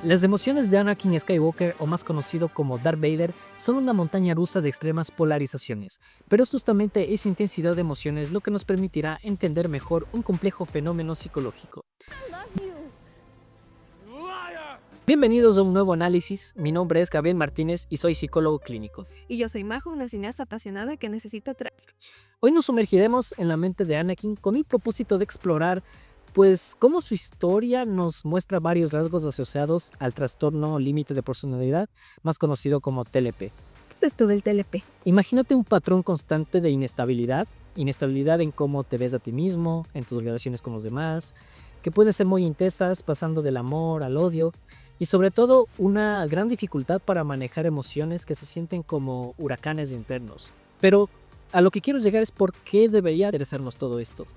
Las emociones de Anakin Skywalker, o más conocido como Darth Vader, son una montaña rusa de extremas polarizaciones, pero es justamente esa intensidad de emociones lo que nos permitirá entender mejor un complejo fenómeno psicológico. Bienvenidos a un nuevo análisis, mi nombre es Gabriel Martínez y soy psicólogo clínico. Y yo soy Majo, una cineasta apasionada que necesita Hoy nos sumergiremos en la mente de Anakin con el propósito de explorar pues cómo su historia nos muestra varios rasgos asociados al trastorno límite de personalidad, más conocido como TLP. ¿Qué es esto del TLP? Imagínate un patrón constante de inestabilidad en cómo te ves a ti mismo, en tus relaciones con los demás, que pueden ser muy intensas, pasando del amor al odio, y sobre todo una gran dificultad para manejar emociones que se sienten como huracanes internos. Pero a lo que quiero llegar es por qué debería interesarnos todo esto.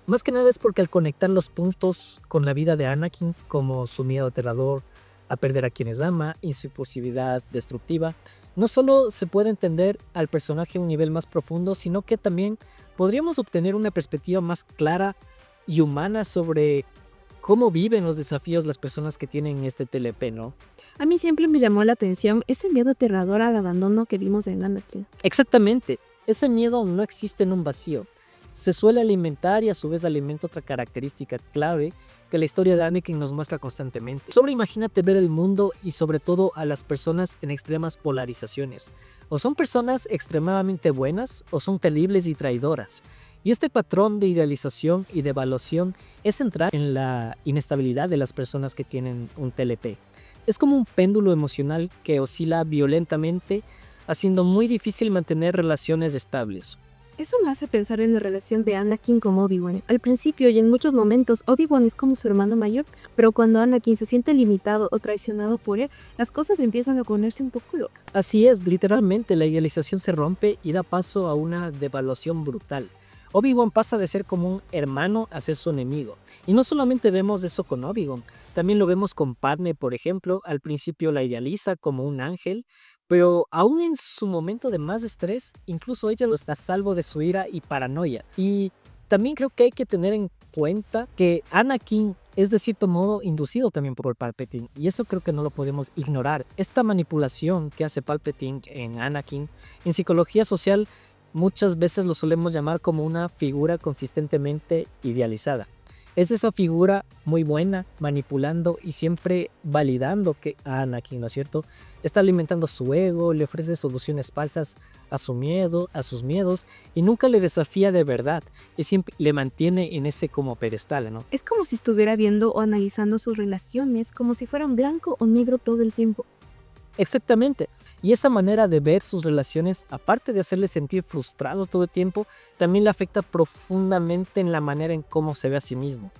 Más que nada es porque al conectar los puntos con la vida de Anakin, como su miedo aterrador a perder a quienes ama y su impulsividad destructiva, no solo se puede entender al personaje a un nivel más profundo, sino que también podríamos obtener una perspectiva más clara y humana sobre cómo viven los desafíos las personas que tienen este TLP, ¿no? A mí siempre me llamó la atención ese miedo aterrador al abandono que vimos en Anakin. Exactamente, ese miedo no existe en un vacío. Se suele alimentar y a su vez alimenta otra característica clave que la historia de Anakin nos muestra constantemente. Solo imagínate ver el mundo y sobre todo a las personas en extremas polarizaciones. O son personas extremadamente buenas o son terribles y traidoras. Y este patrón de idealización y de evaluación es central en la inestabilidad de las personas que tienen un TLP. Es como un péndulo emocional que oscila violentamente, haciendo muy difícil mantener relaciones estables. Eso me hace pensar en la relación de Anakin con Obi-Wan. Al principio y en muchos momentos, Obi-Wan es como su hermano mayor, pero cuando Anakin se siente limitado o traicionado por él, las cosas empiezan a ponerse un poco locas. Así es, literalmente la idealización se rompe y da paso a una devaluación brutal. Obi-Wan pasa de ser como un hermano a ser su enemigo. Y no solamente vemos eso con Obi-Wan, también lo vemos con Padme, por ejemplo. Al principio la idealiza como un ángel, pero aún en su momento de más estrés, incluso ella lo está a salvo de su ira y paranoia. Y también creo que hay que tener en cuenta que Anakin es de cierto modo inducido también por Palpatine, y eso creo que no lo podemos ignorar. Esta manipulación que hace Palpatine en Anakin, en psicología social, muchas veces lo solemos llamar como una figura consistentemente idealizada. Es esa figura muy buena, manipulando y siempre validando que Anakin, ¿no es cierto?, está alimentando su ego, le ofrece soluciones falsas a su miedo, a sus miedos, y nunca le desafía de verdad, y siempre le mantiene en ese como pedestal, ¿no? Es como si estuviera viendo o analizando sus relaciones como si fueran blanco o negro todo el tiempo. Exactamente. Y esa manera de ver sus relaciones, aparte de hacerle sentir frustrado todo el tiempo, también le afecta profundamente en la manera en cómo se ve a sí mismo.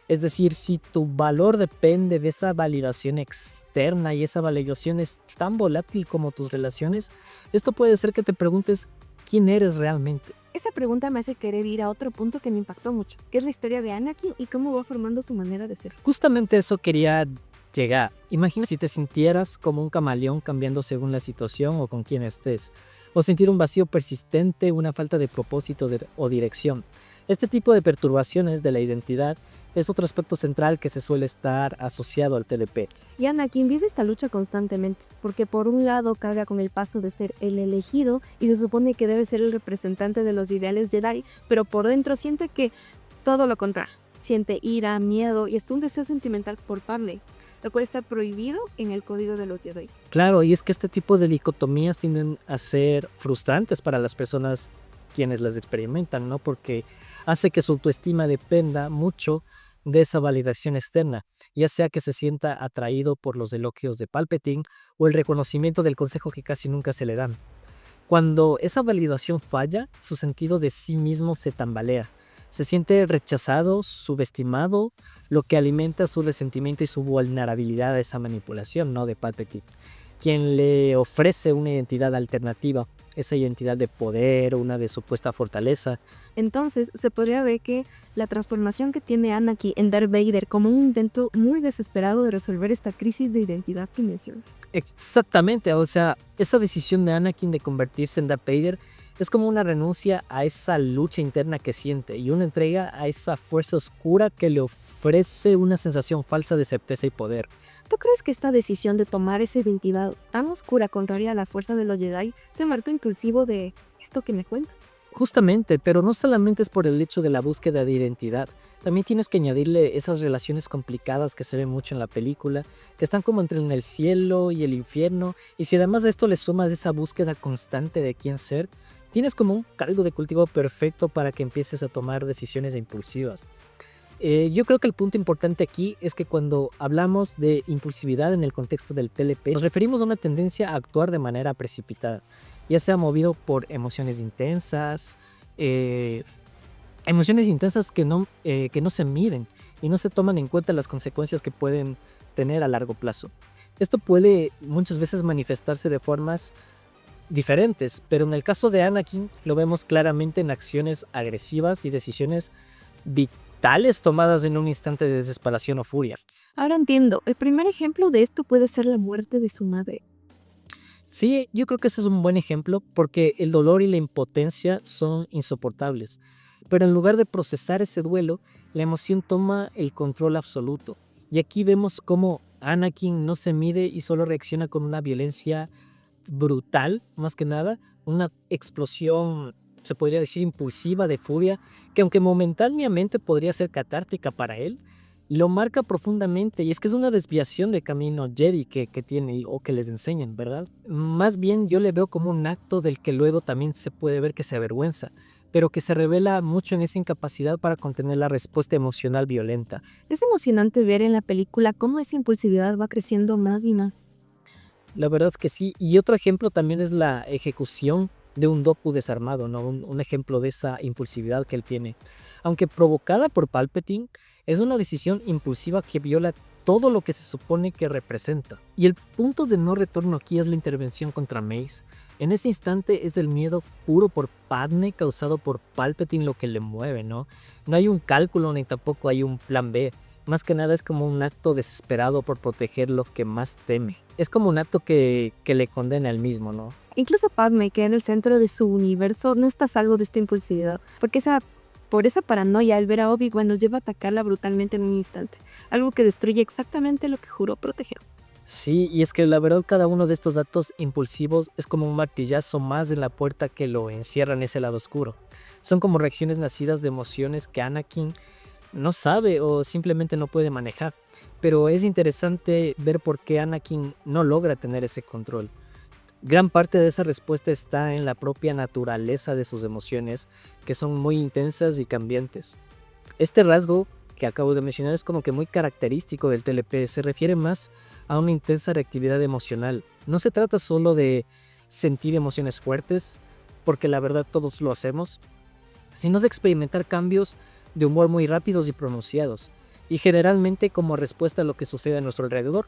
Es decir, si tu valor depende de esa validación externa y esa validación es tan volátil como tus relaciones, esto puede hacer que te preguntes quién eres realmente. Esa pregunta me hace querer ir a otro punto que me impactó mucho, que es la historia de Anakin y cómo va formando su manera de ser. Justamente eso quería llegar. Imagina si te sintieras como un camaleón cambiando según la situación o con quien estés, o sentir un vacío persistente, una falta de propósito o dirección. Este tipo de perturbaciones de la identidad es otro aspecto central que se suele estar asociado al TLP. Y Anakin vive esta lucha constantemente, porque por un lado carga con el paso de ser el elegido y se supone que debe ser el representante de los ideales Jedi, pero por dentro siente que todo lo contrario. Siente ira, miedo y hasta un deseo sentimental por Padme, lo cual está prohibido en el código de los Jedi. Claro, y es que este tipo de dicotomías tienden a ser frustrantes para las personas quienes las experimentan, ¿no? Porque hace que su autoestima dependa mucho de esa validación externa, ya sea que se sienta atraído por los elogios de Palpatine o el reconocimiento del consejo que casi nunca se le dan. Cuando esa validación falla, su sentido de sí mismo se tambalea. Se siente rechazado, subestimado, lo que alimenta su resentimiento y su vulnerabilidad a esa manipulación, ¿no?, de Palpatine, quien le ofrece una identidad alternativa, esa identidad de poder, una de supuesta fortaleza. Entonces, se podría ver que la transformación que tiene Anakin en Darth Vader como un intento muy desesperado de resolver esta crisis de identidad que mencionas. Exactamente, o sea, esa decisión de Anakin de convertirse en Darth Vader es como una renuncia a esa lucha interna que siente y una entrega a esa fuerza oscura que le ofrece una sensación falsa de certeza y poder. ¿Tú crees que esta decisión de tomar esa identidad tan oscura, contraria a la fuerza de los Jedi, se marcó impulsivo de esto que me cuentas? Justamente, pero no solamente es por el hecho de la búsqueda de identidad, también tienes que añadirle esas relaciones complicadas que se ven mucho en la película, que están como entre el cielo y el infierno, y si además de esto le sumas esa búsqueda constante de quién ser, tienes como un caldo de cultivo perfecto para que empieces a tomar decisiones impulsivas. Yo creo que el punto importante aquí es que cuando hablamos de impulsividad en el contexto del TLP, nos referimos a una tendencia a actuar de manera precipitada, ya sea movido por eh, emociones intensas que no se miden y no se toman en cuenta las consecuencias que pueden tener a largo plazo. Esto puede muchas veces manifestarse de formas diferentes, pero en el caso de Anakin lo vemos claramente en acciones agresivas y decisiones vitales tomadas en un instante de desesperación o furia. Ahora entiendo, el primer ejemplo de esto puede ser la muerte de su madre. Sí, yo creo que ese es un buen ejemplo porque el dolor y la impotencia son insoportables, pero en lugar de procesar ese duelo, la emoción toma el control absoluto. Y aquí vemos cómo Anakin no se mide y solo reacciona con una violencia brutal, más que nada, una explosión, se podría decir, impulsiva de furia, que aunque momentáneamente podría ser catártica para él, lo marca profundamente y es que es una desviación de camino Jedi que tiene o que les enseñan, ¿verdad? Más bien yo le veo como un acto del que luego también se puede ver que se avergüenza, pero que se revela mucho en esa incapacidad para contener la respuesta emocional violenta. Es emocionante ver en la película cómo esa impulsividad va creciendo más y más. La verdad que sí. Y otro ejemplo también es la ejecución de un Dooku desarmado, ¿no? Un ejemplo de esa impulsividad que él tiene. Aunque provocada por Palpatine, es una decisión impulsiva que viola todo lo que se supone que representa. Y el punto de no retorno aquí es la intervención contra Mace. En ese instante es el miedo puro por Padme causado por Palpatine lo que le mueve, ¿no? No hay un cálculo ni tampoco hay un plan B. Más que nada es como un acto desesperado por proteger lo que más teme. Es como un acto que le condena al mismo, ¿no? Incluso Padme, que en el centro de su universo, no está a salvo de esta impulsividad, porque por esa paranoia al ver a Obi-Wan nos lleva a atacarla brutalmente en un instante, algo que destruye exactamente lo que juró proteger. Sí, y es que la verdad cada uno de estos actos impulsivos es como un martillazo más en la puerta que lo encierra en ese lado oscuro. Son como reacciones nacidas de emociones que Anakin no sabe o simplemente no puede manejar. Pero es interesante ver por qué Anakin no logra tener ese control. Gran parte de esa respuesta está en la propia naturaleza de sus emociones, que son muy intensas y cambiantes. Este rasgo que acabo de mencionar es como que muy característico del TLP, se refiere más a una intensa reactividad emocional. No se trata solo de sentir emociones fuertes, porque la verdad todos lo hacemos, sino de experimentar cambios de humor muy rápidos y pronunciados, y generalmente como respuesta a lo que sucede a nuestro alrededor,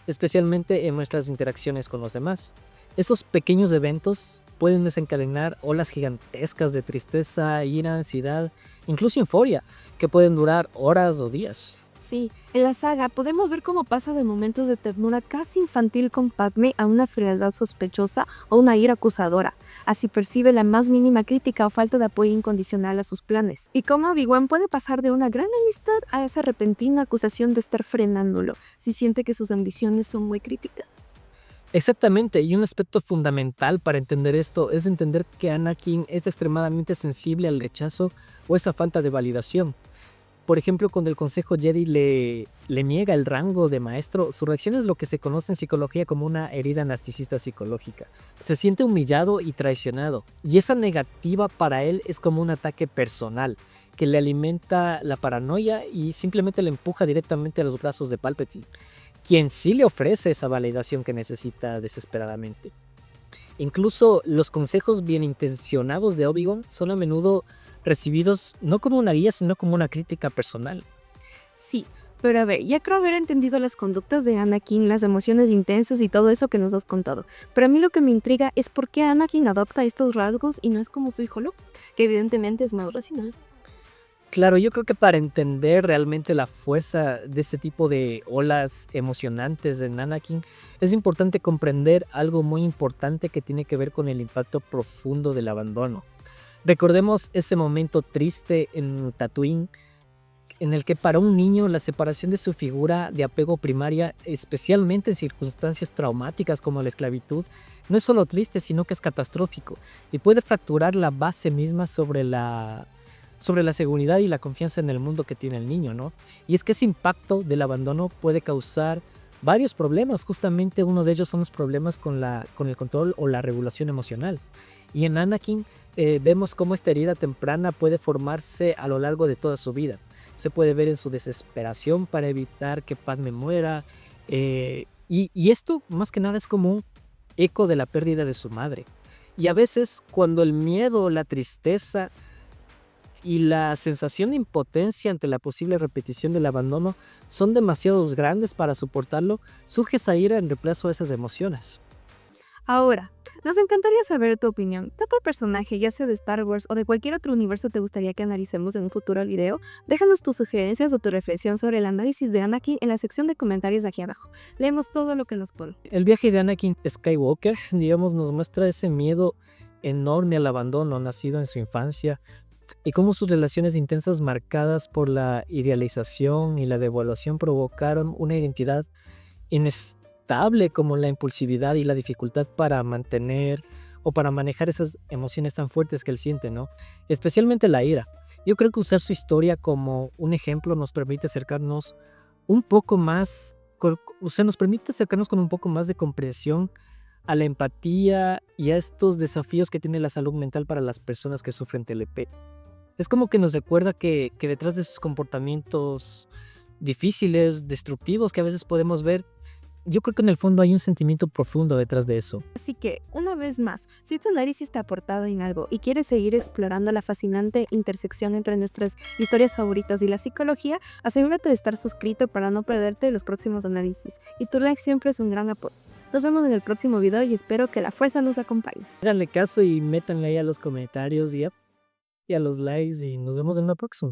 especialmente en nuestras interacciones con los demás. Esos pequeños eventos pueden desencadenar olas gigantescas de tristeza, ira, ansiedad, incluso euforia, que pueden durar horas o días. Sí, en la saga podemos ver cómo pasa de momentos de ternura casi infantil con Padme a una frialdad sospechosa o una ira acusadora. Así percibe la más mínima crítica o falta de apoyo incondicional a sus planes. Y cómo Obi-Wan puede pasar de una gran amistad a esa repentina acusación de estar frenándolo, si siente que sus ambiciones son muy críticas. Exactamente, y un aspecto fundamental para entender esto es entender que Anakin es extremadamente sensible al rechazo o esa falta de validación. Por ejemplo, cuando el Consejo Jedi le niega el rango de maestro, su reacción es lo que se conoce en psicología como una herida narcisista psicológica. Se siente humillado y traicionado, y esa negativa para él es como un ataque personal, que le alimenta la paranoia y simplemente le empuja directamente a los brazos de Palpatine, quien sí le ofrece esa validación que necesita desesperadamente. Incluso los consejos bien intencionados de Obi-Wan son a menudo recibidos no como una guía, sino como una crítica personal. Sí, pero a ver, ya creo haber entendido las conductas de Anakin, las emociones intensas y todo eso que nos has contado. Pero a mí lo que me intriga es por qué Anakin adopta estos rasgos y no es como su hijo Luke, que evidentemente es más racional. Claro, yo creo que para entender realmente la fuerza de este tipo de olas emocionantes de Anakin, es importante comprender algo muy importante que tiene que ver con el impacto profundo del abandono. Recordemos ese momento triste en Tatooine, en el que para un niño la separación de su figura de apego primaria, especialmente en circunstancias traumáticas como la esclavitud, no es solo triste, sino que es catastrófico y puede fracturar la base misma sobre la seguridad y la confianza en el mundo que tiene el niño, ¿no? Y es que ese impacto del abandono puede causar varios problemas, justamente uno de ellos son los problemas con el control o la regulación emocional. Y en Anakin vemos cómo esta herida temprana puede formarse a lo largo de toda su vida. Se puede ver en su desesperación para evitar que Padme muera. Y esto más que nada es como un eco de la pérdida de su madre. Y a veces cuando el miedo, la tristeza y la sensación de impotencia ante la posible repetición del abandono son demasiado grandes para soportarlo, surge esa ira en reemplazo a esas emociones. Ahora, nos encantaría saber tu opinión. ¿Qué otro personaje, ya sea de Star Wars o de cualquier otro universo, te gustaría que analicemos en un futuro video? Déjanos tus sugerencias o tu reflexión sobre el análisis de Anakin en la sección de comentarios de aquí abajo. Leemos todo lo que nos ponen. El viaje de Anakin Skywalker, digamos, nos muestra ese miedo enorme al abandono nacido en su infancia y cómo sus relaciones intensas marcadas por la idealización y la devaluación provocaron una identidad inestable como la impulsividad y la dificultad para mantener o para manejar esas emociones tan fuertes que él siente, ¿no? Especialmente la ira. Yo creo que usar su historia como un ejemplo nos permite acercarnos un poco más, o sea, nos permite acercarnos con un poco más de comprensión a la empatía y a estos desafíos que tiene la salud mental para las personas que sufren TLP. Es como que nos recuerda que detrás de esos comportamientos difíciles, destructivos que a veces podemos ver, yo creo que en el fondo hay un sentimiento profundo detrás de eso. Así que, una vez más, si este análisis te ha aportado en algo y quieres seguir explorando la fascinante intersección entre nuestras historias favoritas y la psicología, asegúrate de estar suscrito para no perderte los próximos análisis. Y tu like siempre es un gran apoyo. Nos vemos en el próximo video y espero que la fuerza nos acompañe. Háganle caso y métanle ahí a los comentarios y a los likes y nos vemos en la próxima.